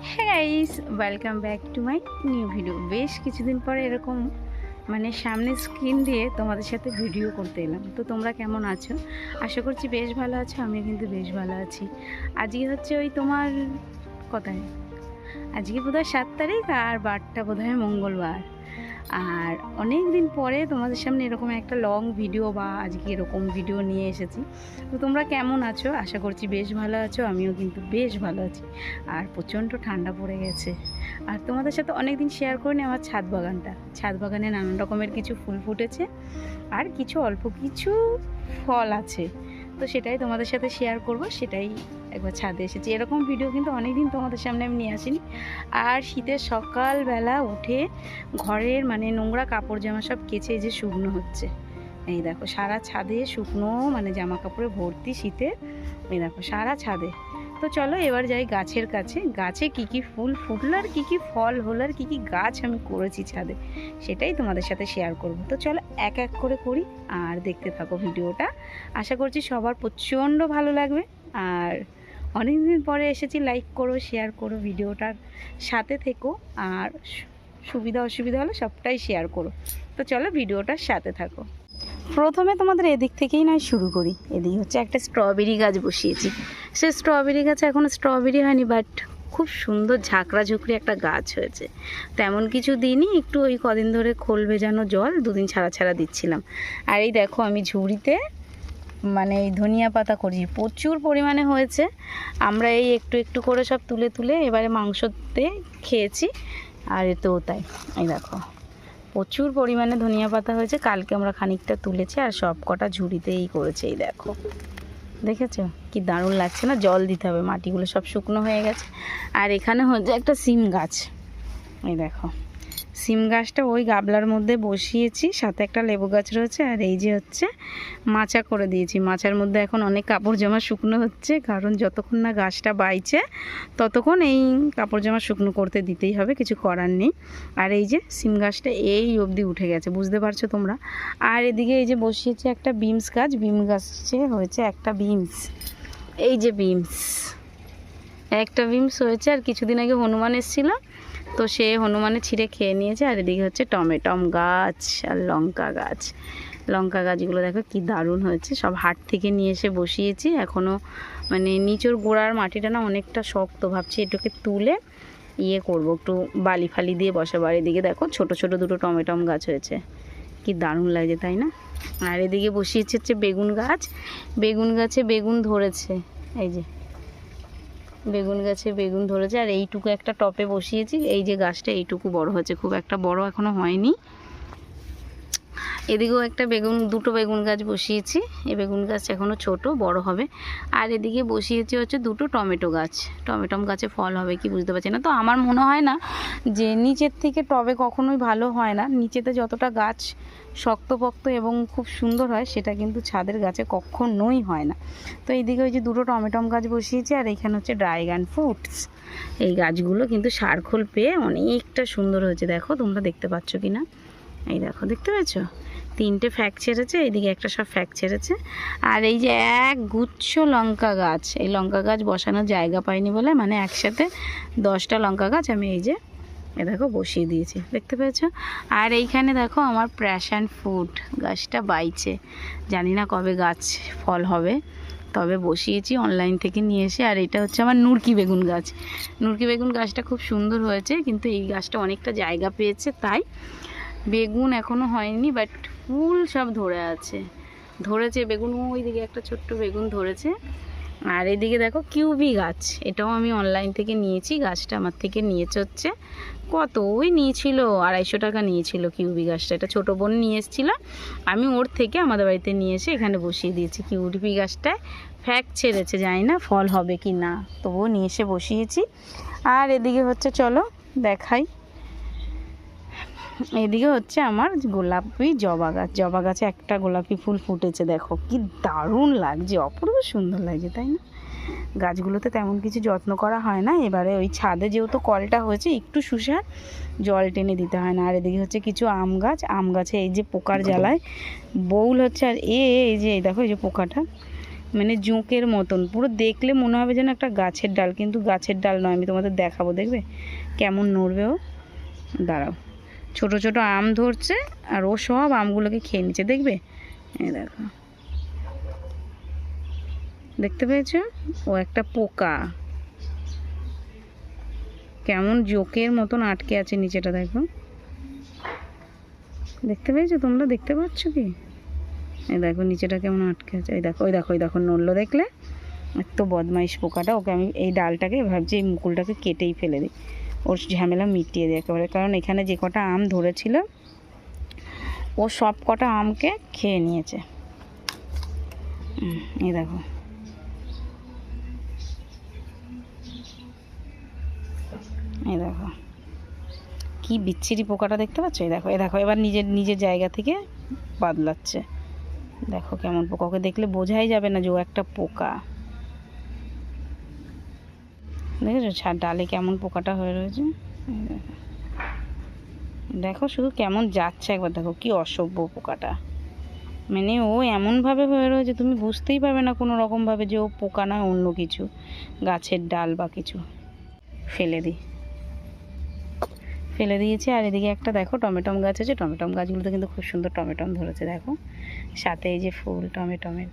হ্যাঁ guys, welcome back to my new video. বেশ কিছুদিন পরে এরকম সামনে স্ক্রিন দিয়ে তোমাদের সাথে ভিডিও করতে এলাম। তো তোমরা কেমন আছো? আশা করছি বেশ ভালো আছো। আমিও কিন্তু বেশ ভালো আছি। আজকে হচ্ছে ওই তোমার কোথায়, আজকে বোধহয় 7 তারিখ আর বারটা বোধহয় মঙ্গলবার। আর অনেক দিন পরে তোমাদের সামনে এরকম একটা লং ভিডিও বা আজকে এরকম ভিডিও নিয়ে এসেছি। তো তোমরা কেমন আছো? আশা করছি বেশ ভালো আছো। আমিও কিন্তু বেশ ভালো আছি। আর প্রচণ্ড ঠান্ডা পড়ে গেছে। আর তোমাদের সাথে অনেক দিন শেয়ার করিনি আমার ছাদ বাগানে নানান রকমের কিছু ফুল ফুটেছে আর কিছু অল্প কিছু ফল আছে। তো সেটাই তোমাদের সাথে শেয়ার করব, সেটাই একবার ছাদে এসেছি। এরকম ভিডিও কিন্তু অনেক দিন তোমাদের সামনে আমি নিয়ে আসিনি। আর শীতের সকালবেলা উঠে ঘরের নোংরা কাপড় জামা সব কেচে যে শুকনো হচ্ছে। এই দেখো সারা ছাদে শুকনো জামা কাপড়ে ভর্তি শীতে। এই দেখো সারা ছাদে। তো চলো এবার যাই গাছের কাছে। গাছে কি কি ফুল ফুটলো আর কি কি ফল হলো আর কি কি গাছ আমি করেছি ছাদে, সেটাই তোমাদের সাথে শেয়ার করব। তো চলো এক এক করে করি আর দেখতে থাকো ভিডিওটা। আশা করছি সবার প্রচণ্ড ভালো লাগবে। আর অনেক দিন পরে এসেছি, লাইক করো, শেয়ার করো, ভিডিওটার সাথে থেকো। আর সুবিধা অসুবিধা হলে সবটাই শেয়ার করো। তো চলো ভিডিওটার সাথে থাকো। প্রথমে তোমাদের এদিক থেকেই নয় শুরু করি। এদিক হচ্ছে একটা স্ট্রবেরি গাছ বসিয়েছি। সে স্ট্রবেরি গাছে এখনও স্ট্রবেরি হয়নি, বাট খুব সুন্দর ঝাঁকড়া ঝুঁকড়ি একটা গাছ হয়েছে। তেমন কিছু দিনই একটু ওই কদিন ধরে খোল ভেজানো জল দুদিন ছাড়া ছাড়া দিচ্ছিলাম। আর এই দেখো আমি ঝুড়িতে এই ধনিয়া পাতা করেছি, প্রচুর পরিমাণে হয়েছে। আমরা এই একটু একটু করে সব তুলে তুলে এবারে মাংসতে খেয়েছি। আর এতেও তাই, এই দেখো প্রচুর পরিমাণে ধনিয়া পাতা হয়েছে। কালকে আমরা খানিকটা তুলেছি আর সব কটা ঝুড়িতেই করেছে। এই দেখো, দেখেছো কি দারুণ লাগছে না? জল দিতে হবে, মাটিগুলো সব শুকনো হয়ে গেছে। আর এখানে হচ্ছে একটা সিম গাছ। এই দেখো সিম গাছটা ওই গাবলার মধ্যে বসিয়েছি, সাথে একটা লেবু গাছ রয়েছে। আর এই যে হচ্ছে মাচা করে দিয়েছি। মাচার মধ্যে এখন অনেক কাপড় জামা শুকনো হচ্ছে, কারণ যতক্ষণ না গাছটা বাইছে ততক্ষণ এই কাপড় জামা শুকনো করতে দিতেই হবে, কিছু করার নেই। আর এই যে সিম গাছটা এই অবধি উঠে গেছে, বুঝতে পারছো তোমরা। আর এদিকে এই যে বসিয়েছি একটা বিমস গাছ। বিম গাছে হয়েছে একটা বিমস। এই যে বিমস, একটা বিমস হয়েছে। আর কিছুদিন আগে হনুমান এসেছিল, তো সে হনুমানে ছিঁড়ে খেয়ে নিয়েছে। আর এদিকে হচ্ছে টমেটম গাছ আর লঙ্কা গাছ। লঙ্কা গাছগুলো দেখো কি দারুণ হয়েছে, সব হাট থেকে নিয়ে এসে বসিয়েছি। এখনও নিচের গোড়ার মাটিটা না অনেকটা শক্ত, ভাবছি এটাকে তুলে করব, একটু বালি ফালি দিয়ে বসাবো। আর এদিকে দেখো ছোট ছোট দুটো টমেটম গাছ হয়েছে, কি দারুণ লাগছে তাই না? আর এদিকে বসিয়েছে হচ্ছে বেগুন গাছ। বেগুন গাছে বেগুন ধরেছে, এই যে বেগুন গাছে বেগুন ধরেছে। আর এইটুকু একটা টপে বসিয়েছি। এই যে গাছটা এইটুকু বড় হয়েছে, খুব একটা বড় এখনো হয়নি। এদিকেও একটা দুটো বেগুন গাছ বসিয়েছি। এই বেগুন গাছ এখনও ছোট, বড় হবে। আর এদিকে বসিয়েছি হচ্ছে দুটো টমেটো গাছ। টমেটম গাছে ফল হবে কি বুঝতে পারছি না। তো আমার মনে হয় না যে নিচের থেকে টবে কখনোই ভালো হয় না। নিচেতে যতটা গাছ শক্তপোক্ত এবং খুব সুন্দর হয়, সেটা কিন্তু ছাদের গাছে কখনোই হয় না। তো এইদিকে ওই যে দুটো টমেটম গাছ বসিয়েছি। আর এইখানে হচ্ছে ড্রাগন ফ্রুটস। এই গাছগুলো কিন্তু সারখোল পেয়ে অনেকটা সুন্দর হয়েছে। দেখো তোমরা দেখতে পাচ্ছ কি না? এই দেখো, দেখতে পাচ্ছ? 3টে ফ্যাক ছেড়েছে, এইদিকে একটা সব ফ্যাক ছেড়েছে। আর এই যে এক গুচ্ছ লঙ্কা গাছ, এই লঙ্কা গাছ বসানোর জায়গা পাইনি বলে একসাথে 10টা লঙ্কা গাছ আমি এই যে দেখো বসিয়ে দিয়েছি, দেখতে পেয়েছ? আর এইখানে দেখো আমার প্যাশন ফ্রুট গাছটা বাইছে, জানি না কবে গাছ ফল হবে, তবে বসিয়েছি অনলাইন থেকে নিয়ে এসে। আর এটা হচ্ছে আমার নুরকি বেগুন গাছ। নুরকি বেগুন গাছটা খুব সুন্দর হয়েছে, কিন্তু এই গাছটা অনেকটা জায়গা পেয়েছে, তাই বেগুন এখনও হয়নি, বাট ফুল সব ধরেছে বেগুন। ওইদিকে একটা ছোট্ট বেগুন ধরেছে। আর এদিকে দেখো কিউবি গাছ, এটাও আমি অনলাইন থেকে নিয়েছি। গাছটা আমার থেকে নিয়েছে হচ্ছে কত, ওই নিয়েছিল 250 টাকা নিয়েছিল কিউবি গাছটা। এটা ছোটো বোন নিয়ে এসেছিলো, আমি ওর থেকে আমাদের বাড়িতে নিয়ে এসে এখানে বসিয়ে দিয়েছি। কিউবি গাছটায় ফ্যাক ছেড়েছে, জানি না ফল হবে কি না, তবুও নিয়ে এসে বসিয়েছি। আর এদিকে হচ্ছে চলো দেখাই, এদিকে হচ্ছে আমার গোলাপি জবা গাছ। জবা গাছে একটা গোলাপি ফুল ফুটেছে, দেখো কি দারুণ লাগছে, অপূর্ব সুন্দর লাগছে তাই না? গাছগুলোতে তেমন কিছু যত্ন করা হয় না। এবারে ওই ছাদে যেহেতু কলটা হয়েছে, একটু শুষা জল টেনে দিতে হয় না। আর এদিকে হচ্ছে কিছু আম গাছ। আম গাছে এই যে পোকার জ্বালায় বউল হচ্ছে। আর এই যে দেখো এই যে পোকাটা, মানে জোঁকের মতন, পুরো দেখলে মনে হবে যেন একটা গাছের ডাল, কিন্তু গাছের ডাল নয়। আমি তোমাদের দেখাবো, দেখবে কেমন নড়বে ও। দাঁড়াও, ছোট ছোট আম ধরছে আর ও সব আমগুলোকে খেয়ে নিচ্ছে, দেখবে। এই দেখো, দেখতে পেয়েছো? ও একটা পোকা, কেমন জোকের মতন আটকে আছে নিচেটা, দেখো। দেখতে পেয়েছো তোমরা? দেখতে পাচ্ছ কি? এই দেখো নিচেটা কেমন আটকে আছে। ওই দেখো, ওই দেখো, ওই দেখো নড়লো, দেখলে? এত বদমাইশ পোকাটা। ওকে আমি এই ডালটাকে ভাবছি এই মুকুলটাকে কেটেই ফেলে দিই, ওর ঝামেলা মিটিয়ে দিই একেবারে। কারণ এখানে যে কটা আম ধরেছিল ও সব কটা আমকে খেয়ে নিয়েছে। এই দেখো, এই দেখো কি বিচ্ছিরি পোকাটা, দেখতে পাচ্ছ? এই দেখো, এই দেখো এবার নিজের নিজের জায়গা থেকে বাদলাচ্ছে। দেখো কেমন পোকা, ওকে দেখলে বোঝাই যাবে না যে ও একটা পোকা। দেখেছো ডালে কেমন পোকাটা হয়ে রয়েছে? দেখো শুধু কেমন যাচ্ছে, একবার দেখো কি অসভ্য পোকাটা। মানে ও এমনভাবে হয়ে রয়েছে তুমি বুঝতেই পারবে না কোনো রকমভাবে যে ও পোকা না অন্য কিছু, গাছের ডাল বা কিছু। ফেলে দিই, ফেলে দিয়েছি। আর এদিকে একটা দেখো টমেটম গাছ আছে, টমেটম গাছগুলোতে কিন্তু খুব সুন্দর টমেটম ধরেছে, দেখো। সাথে এই যে ফুল টমেটমের,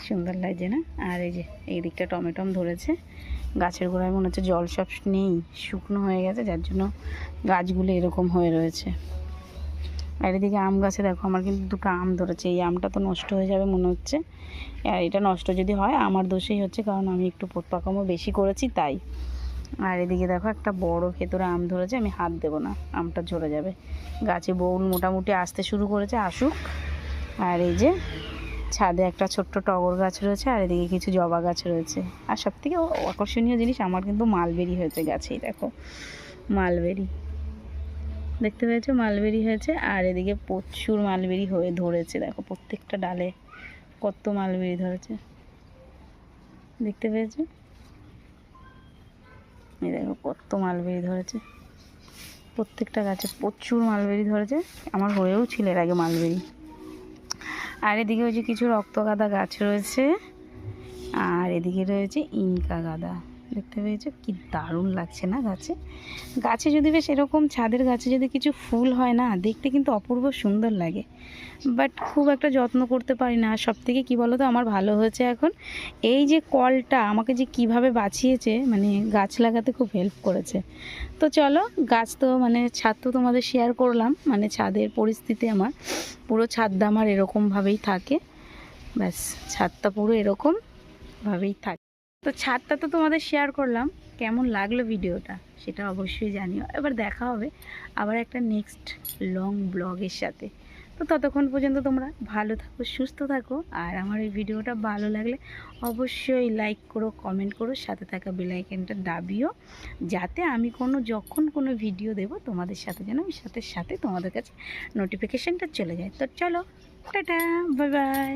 সুন্দর লাগছে না? আর এই যে এই দিকটা টমেটম ধরেছে। গাছের গোড়ায় মনে হচ্ছে জল সব নেই, শুকনো হয়ে গেছে, যার জন্য গাছগুলো এরকম হয়ে রয়েছে। আর এদিকে আম গাছে দেখো আমার কিন্তু দুটো আম ধরেছে। এই আমটা তো নষ্ট হয়ে যাবে মনে হচ্ছে, আর এটা নষ্ট যদি হয় আমার দোষেই হচ্ছে, কারণ আমি একটু পোতপাকামো বেশি করেছি তাই। আর এদিকে দেখো একটা বড় ভেতরে আম ধরেছে, আমি হাত দেবো না, আমটা ঝরে যাবে। গাছে বউল মোটামুটি আসতে শুরু করেছে, আসুক। আর এই যে ছাদে একটা ছোট্ট টগর গাছ রয়েছে, আর এদিকে কিছু জবা গাছ রয়েছে। আর সব থেকে আকর্ষণীয় জিনিস আমার কিন্তু মালবেরি হয়েছে গাছেই, দেখো মালবেরি, দেখতে পেয়েছো? মালবেরি হয়েছে। আর এদিকে প্রচুর মালবেরি হয়ে ধরেছে, দেখো প্রত্যেকটা ডালে কত মালবেরি ধরেছে, দেখতে পেয়েছো? এই দেখো কত মালবেরি ধরেছে, প্রত্যেকটা গাছে প্রচুর মালবেরি ধরেছে। আমার হয়েও ছিল এর আগে মালবেরি। আর এদিকে ওই যে কিছু রক্তগাঁদা গাছ রয়েছে, আর এদিকে রয়েছে ইনকা গাঁদা, দেখতে পেয়েছো? কি দারুণ লাগছে না গাছে? গাছে যদি বেশ এরকম ছাদের গাছে যদি কিছু ফুল হয় না, দেখতে কিন্তু অপূর্ব সুন্দর লাগে। বাট খুব একটা যত্ন করতে পারি না। আর সব থেকে কী বলো তো আমার ভালো হয়েছে এখন, এই যে কলটা আমাকে যে কিভাবে বাঁচিয়েছে, মানে গাছ লাগাতে খুব হেল্প করেছে। তো চলো, গাছ তো মানে ছাদ তো তোমাদের শেয়ার করলাম, মানে ছাদের পরিস্থিতি আমার পুরো ছাদটা আমার এরকমভাবেই থাকে, ব্যাস ছাদটা পুরো এরকমভাবেই থাকে। তো ছাদটা তো তোমাদের শেয়ার করলাম, কেমন লাগলো ভিডিওটা সেটা অবশ্যই জানিও। এবার দেখা হবে আবার একটা নেক্সট লং ব্লগের সাথে। তো ততক্ষণ পর্যন্ত তোমরা ভালো থাকো, সুস্থ থাকো। আর আমার এই ভিডিওটা ভালো লাগলে অবশ্যই লাইক করো, কমেন্ট করো, সাথে থাকা বেল আইকনটা দাবিও, যাতে আমি যখন কোনো ভিডিও দেব তোমাদের সাথে যেন আমি সাথে সাথে তোমাদের কাছে নোটিফিকেশানটা চলে যায়। তো চলো, টাটা, বাই বাই।